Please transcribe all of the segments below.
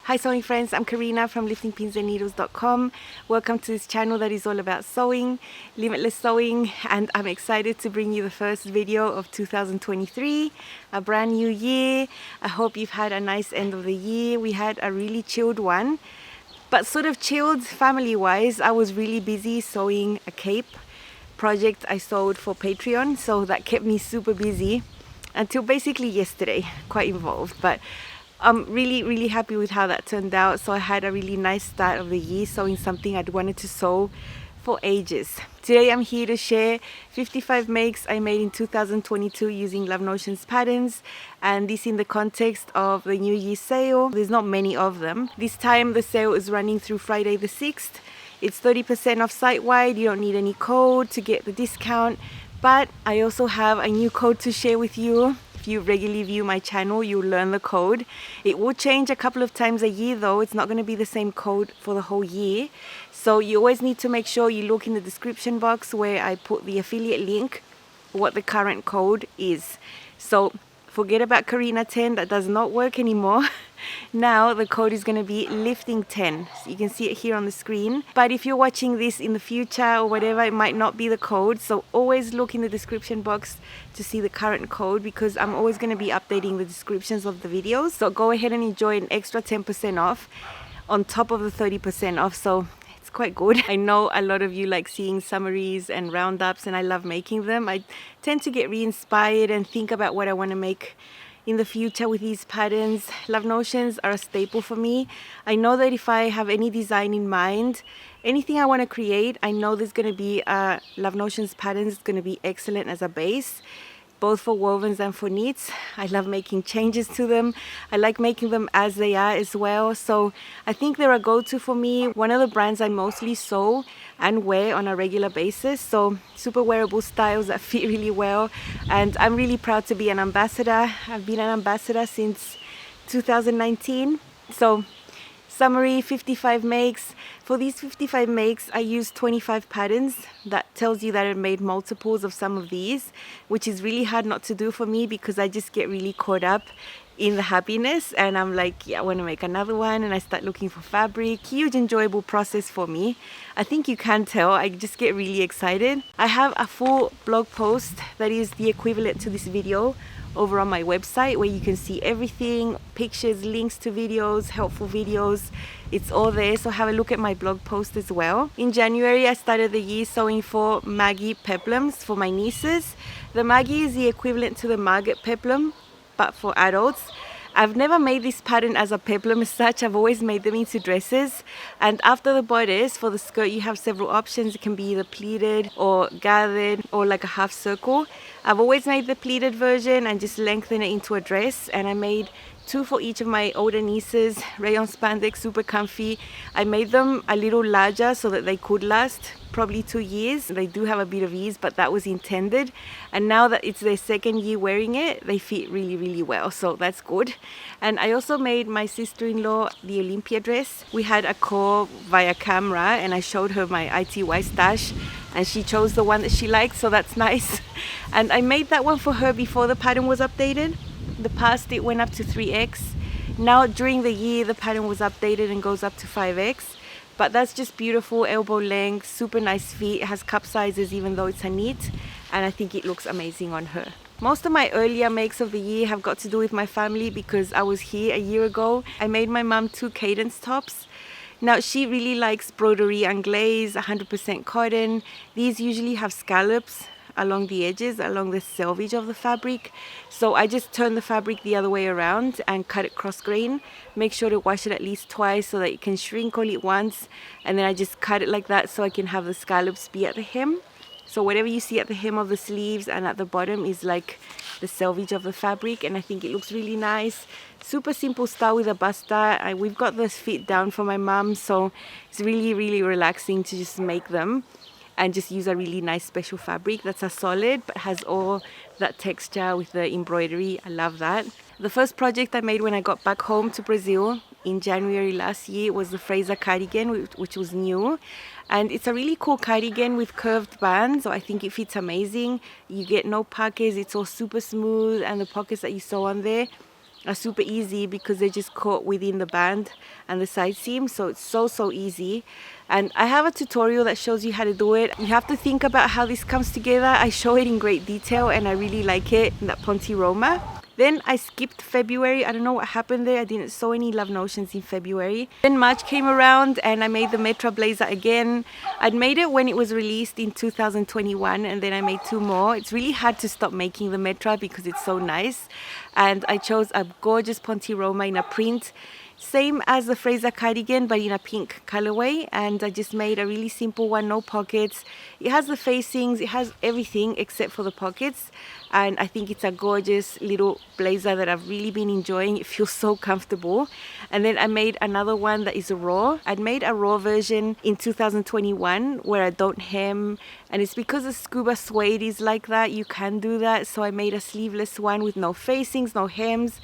Hi sewing friends, I'm Karina from liftingpinsandneedles.com. Welcome to this channel that is all about sewing, limitless sewing, and I'm excited to bring you the first video of 2023, a brand new year. I hope you've had a nice end of the year. We had a really chilled one, but sort of chilled family wise. I was really busy sewing a cape project I sewed for Patreon, so that kept me super busy until basically yesterday. Quite involved, but I'm really happy with how that turned out. So I had a really nice start of the year sewing something I'd wanted to sew for ages. Today I'm here to share 55 makes I made in 2022 using Love Notion's patterns, and this in the context of the New Year sale. There's not many of them. This time the sale is running through Friday the 6th. It's 30% off site-wide. You don't need any code to get the discount, but I also have a new code to share with you. If you regularly view my channel, you'll learn the code. It will change a couple of times a year though. It's not going to be the same code for the whole year. So you always need to make sure you look in the description box where I put the affiliate link, what the current code is. So forget about Karina 10, that does not work anymore. Now the code is going to be lifting 10. So you can see it here on the screen. But if you're watching this in the future or whatever, it might not be the code. So always look in the description box to see the current code, because I'm always going to be updating the descriptions of the videos. So go ahead and enjoy an extra 10% off on top of the 30% off. So it's quite good. I know a lot of you like seeing summaries and roundups, and I love making them. I tend to get re-inspired and think about what I want to make in the future with these patterns. Love Notions are a staple for me. I know that if I have any design in mind, anything I want to create, I know there's going to be Love Notions patterns. It's going to be excellent as a base, both for wovens and for knits. I love making changes to them. I like making them as they are as well. So I think they're a go-to for me. One of the brands I mostly sew and wear on a regular basis. So super wearable styles that fit really well. And I'm really proud to be an ambassador. I've been an ambassador since 2019. So summary, 55 makes. For these 55 makes, I used 25 patterns. That tells you that I made multiples of some of these, which is really hard not to do for me because I just get really caught up in the happiness and I'm like, yeah, I want to make another one, and I start looking for fabric. Huge enjoyable process for me. I think you can tell, I just get really excited. I have a full blog post that is the equivalent to this video over on my website, where you can see everything, pictures, links to videos, helpful videos. It's all there, so have a look at my blog post as well. In January, I started the year sewing for Maggie peplums for my nieces. The Maggie is the equivalent to the Margaret peplum, but for adults. I've never made this pattern as a peplum as such. I've always made them into dresses. And after the bodice, for the skirt, you have several options. It can be either pleated or gathered or like a half circle. I've always made the pleated version and just lengthen it into a dress. And I made 2 for each of my older nieces, rayon spandex, super comfy. I made them a little larger so that they could last probably 2 years. They do have a bit of ease, but that was intended. And now that it's their second year wearing it, they fit really well, so that's good. And I also made my sister-in-law the Olympia dress. We had a call via camera and I showed her my ITY stash and she chose the one that she liked, so that's nice. And I made that one for her before the pattern was updated. The past it went up to 3x. Now during the year the pattern was updated and goes up to 5x. But that's just beautiful, elbow length, super nice fit. It has cup sizes even though it's a knit, and I think it looks amazing on her. Most of my earlier makes of the year have got to do with my family because I was here a year ago. I made my mum 2 Cadence tops. Now she really likes broderie anglaise, 100% cotton. These usually have scallops along the edges, along the selvage of the fabric. So I just turn the fabric the other way around and cut it cross grain. Make sure to wash it at least twice so that it can shrink all at once. And then I just cut it like that so I can have the scallops be at the hem. So whatever you see at the hem of the sleeves and at the bottom is like the selvage of the fabric, and I think it looks really nice. Super simple style with a basta. We've got this fit down for my mum, so it's really relaxing to just make them and just use a really nice special fabric that's a solid but has all that texture with the embroidery. I love that. The first project I made when I got back home to Brazil in January last year was the Fraser cardigan, which was new. And it's a really cool cardigan with curved bands, so I think it fits amazing. You get no pockets, it's all super smooth, and the pockets that you sew on there are super easy because they're just caught within the band and the side seam, so it's so easy. And I have a tutorial that shows you how to do it. You have to think about how this comes together. I show it in great detail and I really like it in that Ponte Roma. Then I skipped February. I don't know what happened there. I didn't sew any Love Notions in February. Then March came around and I made the Metra blazer again. I'd made it when it was released in 2021 and then I made 2 more. It's really hard to stop making the Metra because it's so nice. And I chose a gorgeous Ponte Roma in a print. Same as the Fraser cardigan, but in a pink colorway, and I just made a really simple one, no pockets. It has the facings, it has everything except for the pockets, and I think it's a gorgeous little blazer that I've really been enjoying. It feels so comfortable. And then I made another one that is a raw. I'd made a raw version in 2021 where I don't hem, and it's because the scuba suede is like that, you can do that. So I made a sleeveless one with no facings, no hems.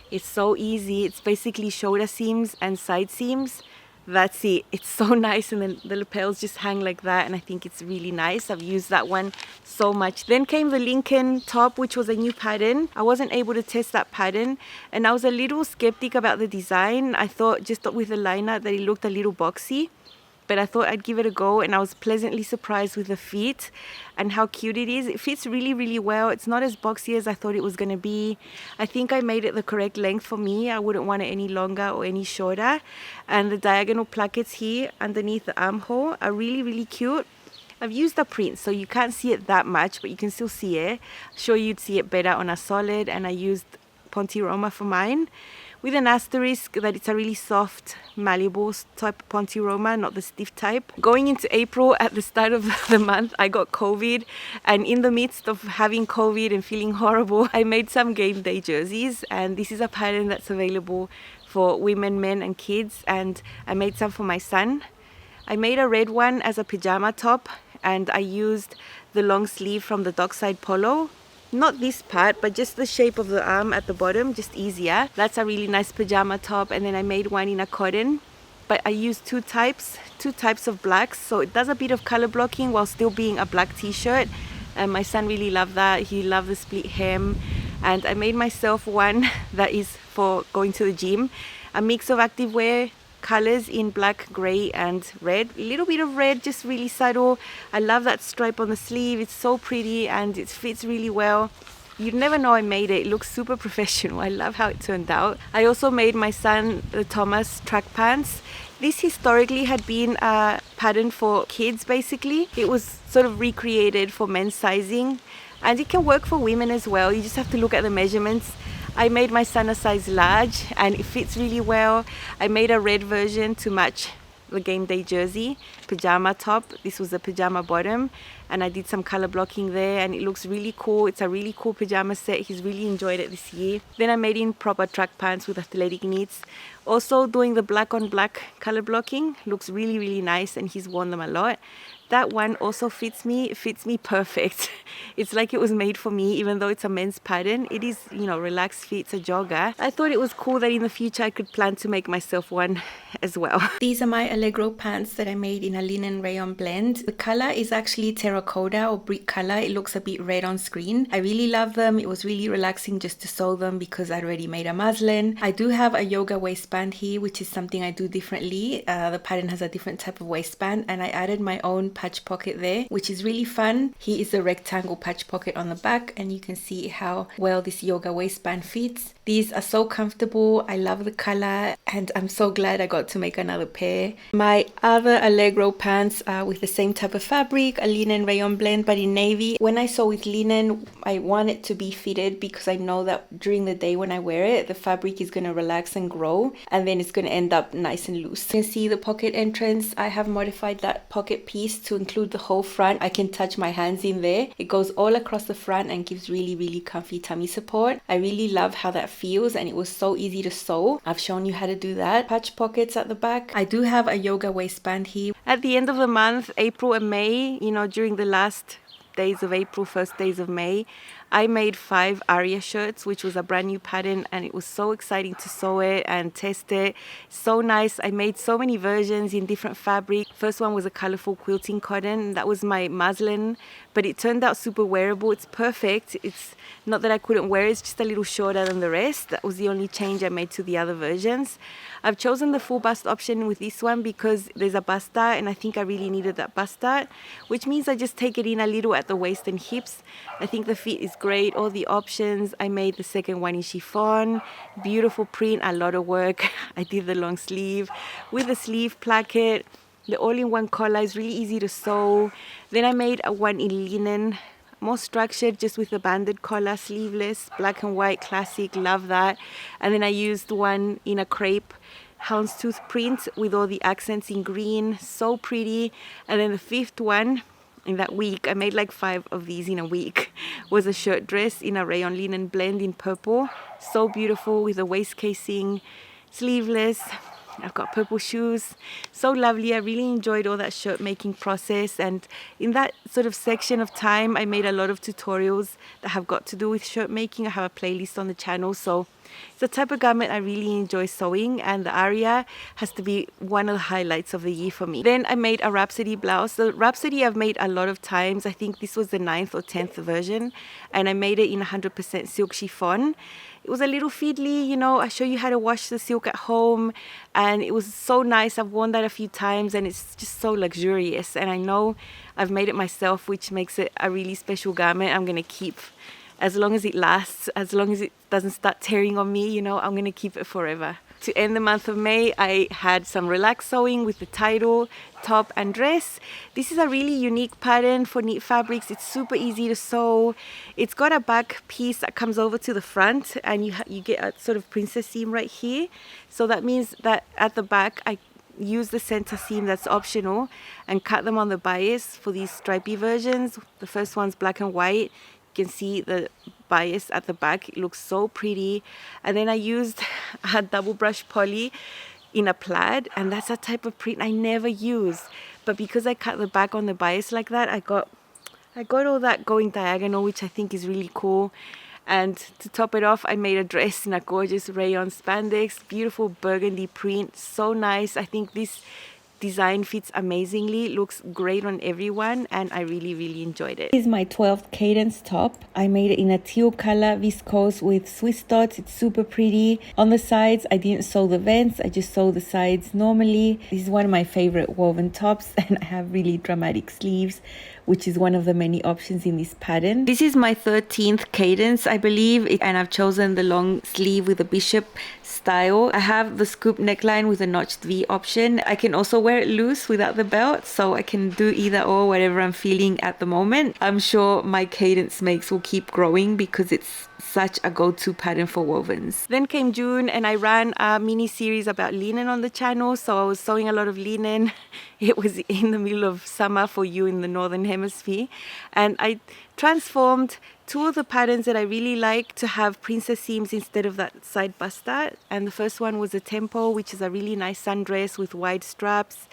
It's so easy. It's basically shoulder seams and side seams. That's it. It's so nice, and then the lapels just hang like that, and I think it's really nice. I've used that one so much. Then came the Lincoln top, which was a new pattern. I wasn't able to test that pattern, and I was a little skeptic about the design. I thought just with the liner that it looked a little boxy, but I thought I'd give it a go, and I was pleasantly surprised with the fit and how cute it is. It fits really well. It's not as boxy as I thought it was going to be. I think I made it the correct length for me. I wouldn't want it any longer or any shorter. And the diagonal plackets here underneath the armhole are really cute. I've used a print, so you can't see it that much, but you can still see it. I'm sure you'd see it better on a solid, and I used Ponte Roma for mine, with an asterisk that it's a really soft, malleable type of Ponte Roma, not the stiff type. Going into April, at the start of the month, I got COVID, and in the midst of having COVID and feeling horrible, I made some game day jerseys, and this is a pattern that's available for women, men and kids, and I made some for my son. I made a red one as a pajama top, and I used the long sleeve from the Dockside Polo. Not this part, but just the shape of the arm at the bottom, just easier. That's a really nice pajama top. And then I made one in a cotton, but I used two types of blacks, so it does a bit of color blocking while still being a black t-shirt. And my son really loved that. He loved the split hem. And I made myself one that is for going to the gym, a mix of activewear colors in black, gray and red. A little bit of red, just really subtle. I love that stripe on the sleeve. It's so pretty and it fits really well. You'd never know I made it. It looks super professional. I love how it turned out. I also made my son the Thomas track pants. This historically had been a pattern for kids basically. It was sort of recreated for men's sizing, and it can work for women as well. You just have to look at the measurements. I made my son a size large and it fits really well. I made a red version to match the game day jersey, pajama top. This was the pajama bottom, and I did some color blocking there, and it looks really cool. It's a really cool pajama set. He's really enjoyed it this year. Then I made in proper track pants with athletic knits. Also doing the black on black color blocking. Looks really nice, and he's worn them a lot. That one also fits me perfect. It's like it was made for me, even though it's a men's pattern. It is, you know, relaxed fit, it's a jogger. I thought it was cool that in the future I could plan to make myself one as well. These are my Allegro pants that I made in a linen rayon blend. The color is actually terracotta or brick color. It looks a bit red on screen. I really love them. It was really relaxing just to sew them because I already made a muslin. I do have a yoga waistband here, which is something I do differently. The pattern has a different type of waistband, and I added my own patch pocket there, which is really fun. Here is the rectangle patch pocket on the back, and you can see how well this yoga waistband fits. These are so comfortable. I love the color, and I'm so glad I got to make another pair. My other Allegro pants are with the same type of fabric, a linen rayon blend, but in navy. When I sew with linen, I want it to be fitted because I know that during the day when I wear it, the fabric is going to relax and grow, and then it's going to end up nice and loose. You can see the pocket entrance. I have modified that pocket piece to include the whole front. I can touch my hands in there. It goes all across the front and gives really comfy tummy support. I really love how that feels, and it was so easy to sew. I've shown you how to do that. Patch pockets at the back. I do have a yoga waistband here. At the end of the month, April and May, you know, during the last days of April, first days of May, I made 5 Aria shirts, which was a brand new pattern, and it was so exciting to sew it and test it. So nice. I made so many versions in different fabric. First one was a colorful quilting cotton. That was my muslin, but it turned out super wearable. It's perfect. It's not that I couldn't wear it, it's just a little shorter than the rest. That was the only change I made to the other versions. I've chosen the full bust option with this one because there's a bust dart, and I think I really needed that bust dart, which means I just take it in a little at the waist and hips. I think the fit is great, all the options. I made the second one in chiffon, beautiful print, a lot of work. I did the long sleeve with the sleeve placket. The all-in-one collar is really easy to sew. Then I made a one in linen, more structured, just with the banded collar, sleeveless, black and white, classic, love that. And then I used one in a crepe houndstooth print with all the accents in green, so pretty. And then the fifth one in that week, I made like 5 of these in a week, was a shirt dress in a rayon linen blend in purple, so beautiful, with a waist casing, sleeveless. I've got purple shoes, so lovely. I really enjoyed all that shirt making process, and in that sort of section of time I made a lot of tutorials that have got to do with shirt making. I have a playlist on the channel, so it's a type of garment I really enjoy sewing, and the Aria has to be one of the highlights of the year for me. Then I made a Rhapsody blouse. The Rhapsody I've made a lot of times. I think this was the 9th or 10th version, and I made it in 100% silk chiffon. It was a little fiddly, you know. I show you how to wash the silk at home, and it was so nice. I've worn that a few times, and it's just so luxurious, and I know I've made it myself, which makes it a really special garment I'm gonna keep as long as it lasts, as long as it doesn't start tearing on me, you know. I'm gonna keep it forever. To end the month of May, I had some relaxed sewing with the title, top and dress. This is a really unique pattern for knit fabrics. It's super easy to sew. It's got a back piece that comes over to the front, and you get a sort of princess seam right here. So that means that at the back, I use the center seam that's optional and cut them on the bias for these stripy versions. The first one's black and white. You can see the bias at the back. It looks so pretty. And then I used a double brush poly in a plaid, and that's a type of print I never use, but because I cut the back on the bias like that, I got all that going diagonal, which I think is really cool. And to top it off, I made a dress in a gorgeous rayon spandex, beautiful burgundy print, so nice. I think this design fits amazingly, looks great on everyone, and I really enjoyed it. This is my 12th Cadence top. I made it in a teal color viscose with Swiss dots. It's super pretty. On the sides, I didn't sew the vents, I just sewed the sides normally. This is one of my favorite woven tops, and I have really dramatic sleeves, which is one of the many options in this pattern. This is my 13th Cadence, I believe, and I've chosen the long sleeve with a bishop style. I have the scoop neckline with a notched V option. I can also wear it loose without the belt, so I can do either or, whatever I'm feeling at the moment. I'm sure my Cadence makes will keep growing because it's such a go-to pattern for wovens. Then came June, and I ran a mini series about linen on the channel, so I was sewing a lot of linen. It was in the middle of summer for you in the northern hemisphere, and I transformed 2 of the patterns that I really like to have princess seams instead of that side bust dart. And the first one was a tempo, which is a really nice sundress with wide straps.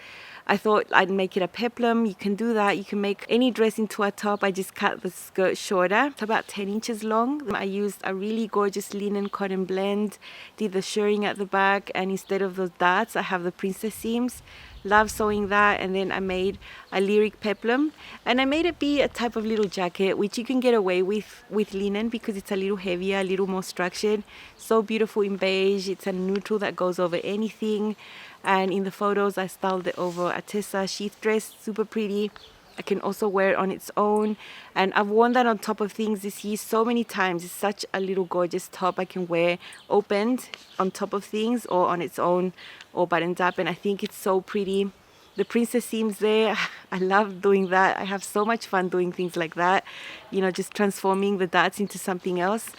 I thought I'd make it a peplum. You can do that. You can make any dress into a top. I just cut the skirt shorter. It's about 10 inches long. I used a really gorgeous linen cotton blend, did the shirring at the back, and instead of those darts, I have the princess seams. Love sewing that. And then I made a lyric peplum, and I made it be a type of little jacket, which you can get away with linen because it's a little heavier, a little more structured. So beautiful in beige. It's a neutral that goes over anything. And in the photos, I styled it over a Tessa sheath dress, super pretty. I can also wear it on its own, and I've worn that on top of things this year so many times. It's such a little gorgeous top I can wear opened on top of things or on its own or buttoned up, and I think it's so pretty. The princess seams there, I love doing that. I have so much fun doing things like that, you know, just transforming the darts into something else.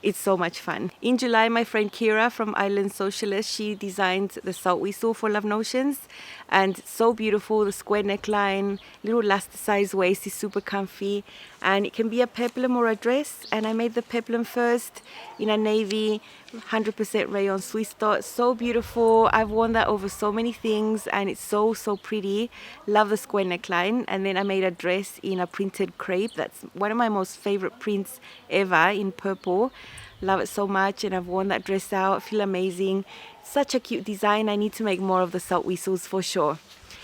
it's so much fun. In July, my friend Kira from Island Socialist, she designed the salt whistle for Love Notions, and it's so beautiful. The square neckline, little elasticized waist is super comfy, and it can be a peplum or a dress. And I made the peplum first in a navy 100% rayon Swiss dot. So beautiful. I've worn that over so many things, and it's so pretty. Love the square neckline. And then I made a dress in a printed crepe. That's one of my most favorite prints ever, in purple. Love it so much, and I've worn that dress out. Feel amazing. Such a cute design. I need to make more of the salt whistles for sure.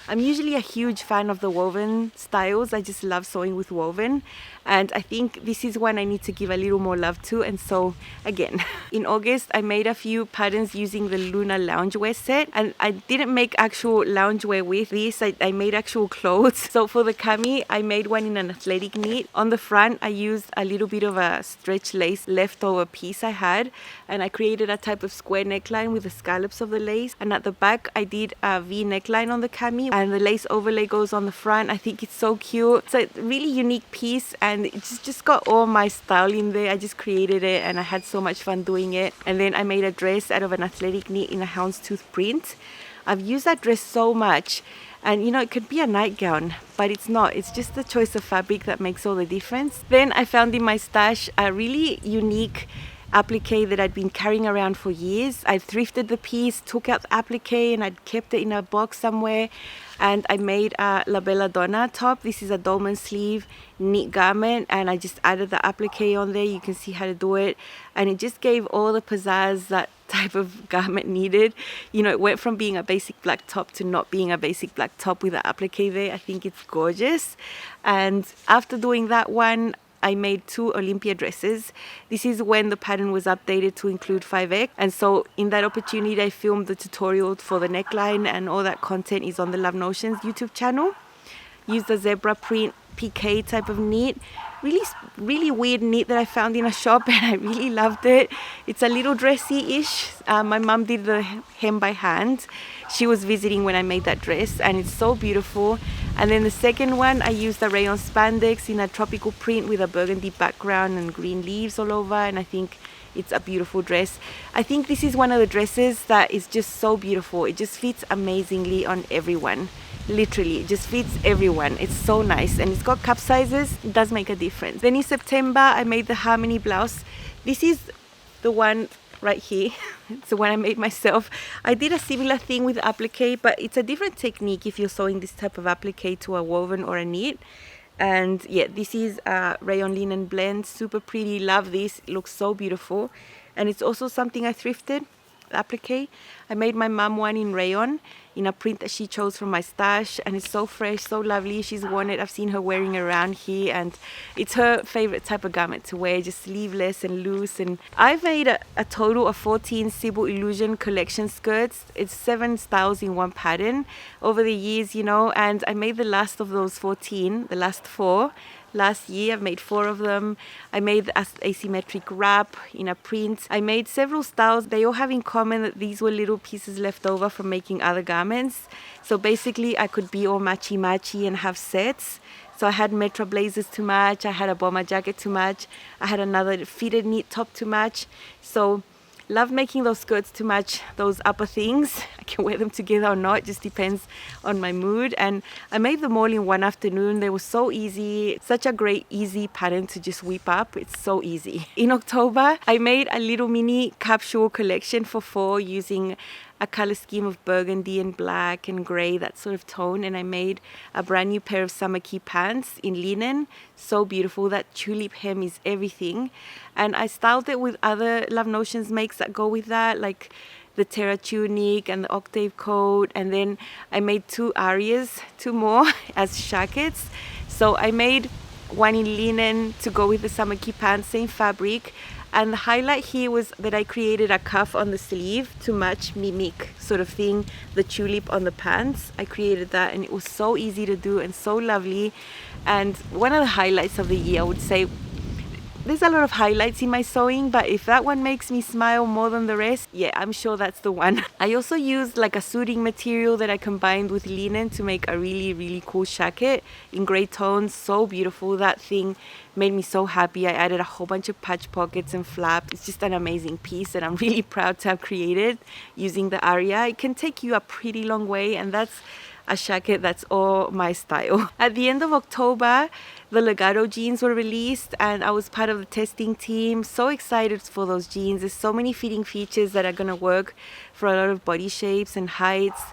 I'm usually a huge fan of the woven styles. I just love sewing with woven, and I think this is one I need to give a little more love to, and so again. In August, I made a few patterns using the Luna loungewear set, and I didn't make actual loungewear with this. I made actual clothes. So for the cami, I made one in an athletic knit. On the front, I used a little bit of a stretch lace leftover piece I had, and I created a type of square neckline with the scallops of the lace. And at the back, I did a V neckline on the cami, and the lace overlay goes on the front. I think it's so cute. It's a really unique piece, and it's just got all my style in there. I just created it, and I had so much fun doing it. And then I made a dress out of an athletic knit in a houndstooth print. I've used that dress so much, and you know, it could be a nightgown, but it's not. It's just the choice of fabric that makes all the difference. Then I found in my stash a really unique applique that I'd been carrying around for years. I thrifted the piece, took out the applique, and I'd kept it in a box somewhere, and I made a La Bella Donna top. This is a dolman sleeve knit garment, and I just added the applique on there. You can see how to do it, and it just gave all the pizzazz that type of garment needed. You know, it went from being a basic black top to not being a basic black top with the applique there. I think it's gorgeous. And after doing that one, I made 2 Olympia dresses. This is when the pattern was updated to include 5X. And so in that opportunity, I filmed the tutorial for the neckline, and all that content is on the Love Notions YouTube channel. Used a zebra print PK type of knit. Really weird knit that I found in a shop, and I really loved it. It's a little dressy-ish. My mum did the hem by hand. She was visiting when I made that dress, and it's so beautiful. And then the second one, I used a rayon spandex in a tropical print with a burgundy background and green leaves all over, and I think it's a beautiful dress. I think this is one of the dresses that is just so beautiful. It just fits amazingly on everyone. Literally, it just fits everyone. It's so nice, and it's got cup sizes. It does make a difference. Then in September, I made the Harmony blouse. This is the one right here. It's the one I made myself. I did a similar thing with applique, but it's a different technique if you're sewing this type of applique to a woven or a knit. And yeah, this is a rayon linen blend. Super pretty. Love this. It looks so beautiful. And it's also something I thrifted, applique. I made my mum one in rayon in a print that she chose from my stash, and it's so fresh, so lovely. She's worn it. I've seen her wearing it around here, and it's her favorite type of garment to wear, just sleeveless and loose. And I've made a total of 14 Sybil Illusion collection skirts. It's 7 styles in one pattern over the years, you know, and I made the last of those 14, the last 4 last year. I've made 4 of them. I made the asymmetric wrap in a print. I made several styles. They all have in common that these were little pieces left over from making other garments. So basically I could be all matchy and have sets. So I had Metro blazers to match. I had a bomber jacket to match. I had another fitted knit top to match. So love making those skirts to match those upper things. I can wear them together or not, it just depends on my mood. And I made them all in one afternoon. They were so easy. Such a great easy pattern to just whip up. It's so easy. In October, I made a little mini capsule collection for fall using a color scheme of burgundy and black and gray, that sort of tone. And I made a brand new pair of summer key pants in linen. So beautiful. That tulip hem is everything. And I styled it with other Love Notions makes that go with that, like the Terra tunic and the octave coat. And then I made 2 Arias, 2 more as jackets. So I made one in linen to go with the summer key pants, same fabric. And the highlight here was that I created a cuff on the sleeve to mimic sort of thing, the tulip on the pants. I created that, and it was so easy to do and so lovely. And one of the highlights of the year, I would say, there's a lot of highlights in my sewing, but if that one makes me smile more than the rest, yeah, I'm sure that's the one. I also used like a suiting material that I combined with linen to make a really cool jacket in gray tones. So beautiful. That thing made me so happy. I added a whole bunch of patch pockets and flaps. It's just an amazing piece that I'm really proud to have created using the Aria. It can take you a pretty long way, and that's a jacket that's all my style. At the end of October, the Legato jeans were released and I was part of the testing team. So excited for those jeans. There's so many fitting features that are gonna work for a lot of body shapes and heights.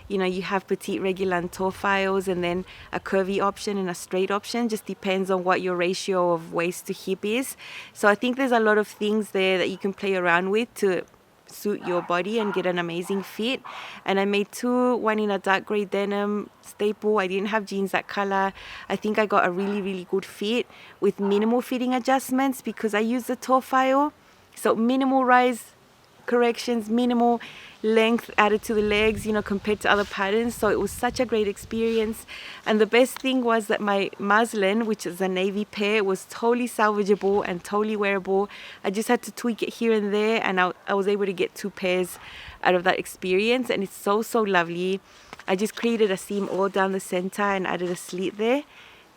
You know, you have petite, regular and tall files, and then a curvy option and a straight option. Just depends on what your ratio of waist to hip is. So I think there's a lot of things there that you can play around with to suit your body and get an amazing fit. And I made two, one in a dark gray denim staple. I didn't have jeans that color. I think I got a really good fit with minimal fitting adjustments because I used the tall file. So minimal rise corrections, minimal length added to the legs, you know, compared to other patterns. So it was such a great experience. And the best thing was that my muslin, which is a navy pair, was totally salvageable and totally wearable. I just had to tweak it here and there, and I was able to get 2 pairs out of that experience, and it's so lovely. I just created a seam all down the center and added a slit there.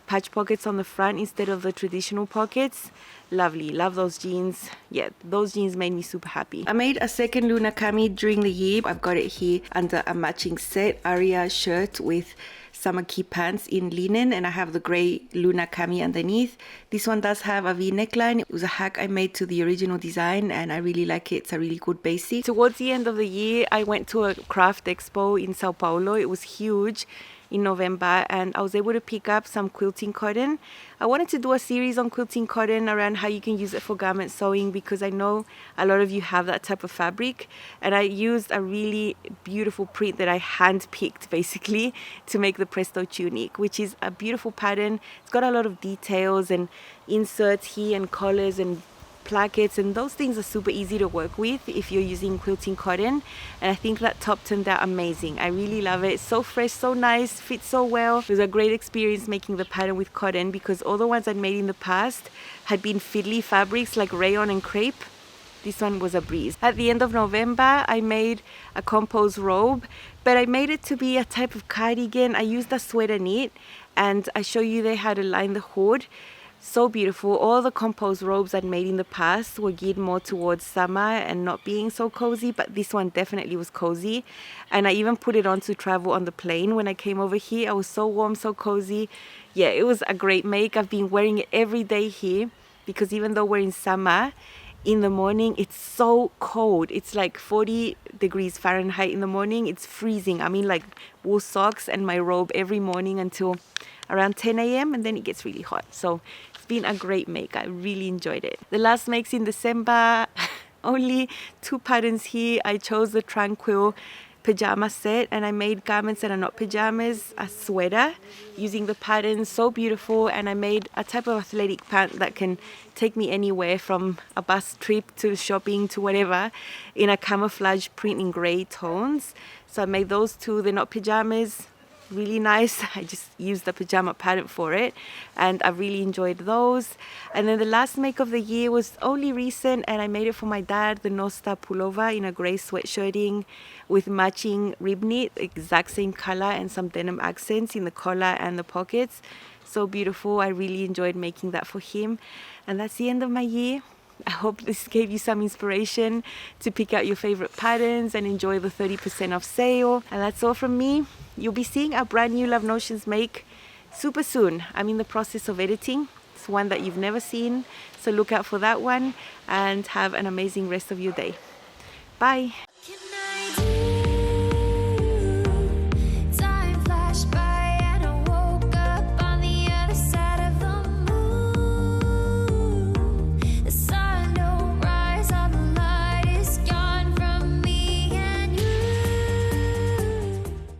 Patch pockets on the front instead of the traditional pockets. Lovely. Love those jeans. Yeah, those jeans made me super happy. I made a second Luna cami during the year. I've got it here under a matching set Aria shirt with summer key pants in linen, and I have the gray Luna cami underneath. This one does have a V neckline. It was a hack I made to the original design and I really like it. It's a really good basic. Towards the end of the year, I went to a craft expo in Sao Paulo. It was huge in November, and I was able to pick up some quilting cotton. I wanted to do a series on quilting cotton around how you can use it for garment sewing, because I know a lot of you have that type of fabric, and I used a really beautiful print that I hand picked basically to make the Presto tunic, which is a beautiful pattern. It's got a lot of details and inserts here and collars and plackets, and those things are super easy to work with if you're using quilting cotton. And I think that top turned out amazing. I really love it. It's so fresh, so nice, fits so well. It was a great experience making the pattern with cotton, because all the ones I'd made in the past had been fiddly fabrics like rayon and crepe. This one was a breeze. At the end of November, I made a compose robe, but I made it to be a type of cardigan. I used a sweater knit, and I show you there how to line the hood. So beautiful. All the compose robes I'd made in the past were geared more towards summer and not being so cozy, but this one definitely was cozy. And I even put it on to travel on the plane when I came over here. I was so warm, so cozy. Yeah, it was a great make. I've been wearing it every day here, because even though we're in summer, in the morning it's so cold. It's like 40 degrees Fahrenheit in the morning. It's freezing. I mean, like wool socks and my robe every morning until around 10 a.m. and then it gets really hot. So it's been a great make. I really enjoyed it. The last makes in December, only 2 patterns here. I chose the Tranquil pajama set, and I made garments that are not pajamas, a sweater using the pattern. So beautiful. And I made a type of athletic pant that can take me anywhere, from a bus trip to shopping to whatever, in a camouflage print in gray tones. So I made those 2. They're not pajamas. Really nice. I just used the pajama pattern for it, and I really enjoyed those. And then the last make of the year was only recent, and I made it for my dad, the Nosta pullover in a gray sweatshirting with matching rib knit, exact same color, and some denim accents in the collar and the pockets. So beautiful. I really enjoyed making that for him. And that's the end of my year. I hope this gave you some inspiration to pick out your favorite patterns and enjoy the 30% off sale. And that's all from me. You'll be seeing a brand new Love Notions make super soon. I'm in the process of editing. It's one that you've never seen, so look out for that one, and have an amazing rest of your day. Bye.